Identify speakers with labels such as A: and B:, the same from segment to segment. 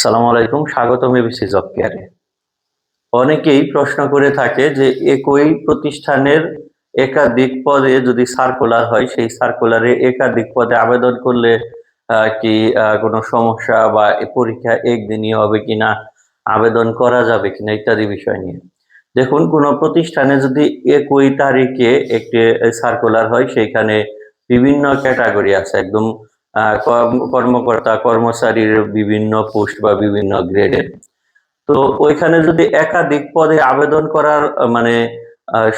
A: আসসালামু আলাইকুম, স্বাগতম এবিসি জব কেয়ারে। অনেকেই প্রশ্ন করে থাকে যে একই প্রতিষ্ঠানের একাধিক পদে যদি সার্কুলার হয়, সেই সার্কুলারে একাধিক পদে আবেদন করলে কি কোনো সমস্যা বা পরীক্ষা একদিনই হবে কিনা, আবেদন করা যাবে কিনা ইত্যাদি বিষয় নিয়ে। দেখুন, কোনো প্রতিষ্ঠানে যদি একই তারিখে একটি সার্কুলার হয়, সেইখানে বিভিন্ন ক্যাটাগরি আছে, একদম কর্মকর্তা কর্মচারীর বিভিন্ন পোস্ট বা বিভিন্ন গ্রেডের। তো ওইখানে যদি একাধিক পদে আবেদন করার মানে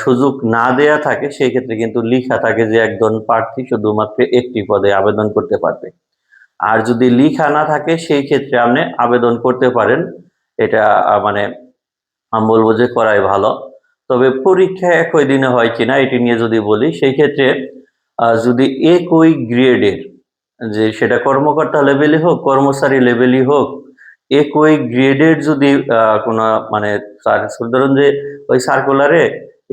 A: সুযোগ না দেয়া থাকে, সেই ক্ষেত্রে কিন্তু লিখা থাকে যে একজন প্রার্থী শুধুমাত্র একটি পদে আবেদন করতে পারবে। আর যদি লিখা না থাকে, সেই ক্ষেত্রে আপনি আবেদন করতে পারেন। এটা মানে আমি বলবো যে করাই ভালো। তবে পরীক্ষা একই দিনে হয় কিনা এটি নিয়ে যদি বলি, সেই ক্ষেত্রে যদি একই গ্রেডের, যে সেটা কর্মকর্তা লেভেলই হোক, কর্মচারী লেভেলই হোক, একই গ্রেডের যদি কোনো মানে ধরুন যে ওই সার্কুলারে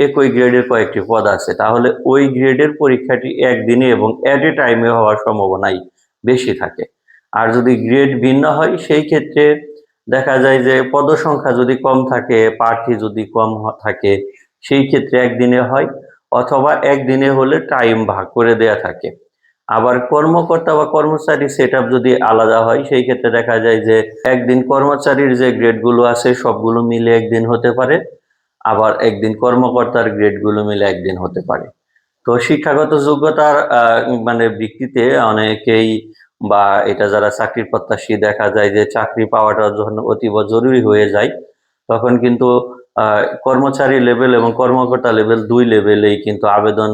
A: একই গ্রেডের কয়েকটি পদ আছে, তাহলে ওই গ্রেডের পরীক্ষাটি একদিনে এবং এট এ টাইমে হওয়ার সম্ভাবনাই বেশি থাকে। আর যদি গ্রেড ভিন্ন হয়, সেই ক্ষেত্রে দেখা যায় যে পদসংখ্যা যদি কম থাকে, প্রার্থী যদি কম থাকে, সেই ক্ষেত্রে একদিনে হয়, অথবা একদিনে হলে টাইম ভাগ করে দেয়া থাকে। আবার কর্মকর্তা বা কর্মচারী সেটআপ যদি আলাদা হয়, সেই ক্ষেত্রে দেখা যায় যে একদিন কর্মচারীর যে গ্রেডগুলো আছে সবগুলো মিলে একদিন হতে পারে, আবার একদিন কর্মকর্তার গ্রেডগুলো মিলে একদিন হতে পারে। তো শিক্ষাগত যোগ্যতার মানে ভিত্তিতে অনেকেই বা এটা যারা চাকরির প্রত্যাশী, দেখা যায় যে চাকরি পাওয়াটা যখন অতীব জরুরি হয়ে যায়, তখন কিন্তু কর্মচারী লেভেল এবং কর্মকর্তা লেভেল ২ লেভেলেই কিন্তু আবেদন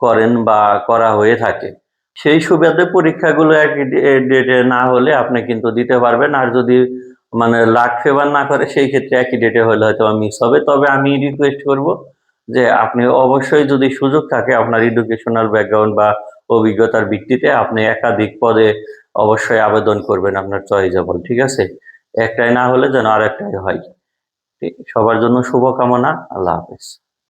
A: করেন বা করা হয়ে থাকে। সেই সুবাদে পরীক্ষাগুলো একই ডেটে না হলে আপনি কিন্তু দিতে পারবেন। আর যদি মানে লাক ফেভার না করে, সেই ক্ষেত্রে একই ডেটে হলে হয়তোবা মিস হবে। তবে আমি রিকোয়েস্ট করব যে আপনি অবশ্যই, যদি সুযোগ থাকে, আপনার এডুকেশনাল ব্যাকগ্রাউন্ড বা অভিজ্ঞতার ভিত্তিতে আপনি একাধিক পদে অবশ্যই আবেদন করবেন আপনার চয়েসেবল, ঠিক আছে? একটাই না হলে যেন আরেকটাই হয়। সবার জন্য শুভকামনা। আল্লাহ হাফেজ।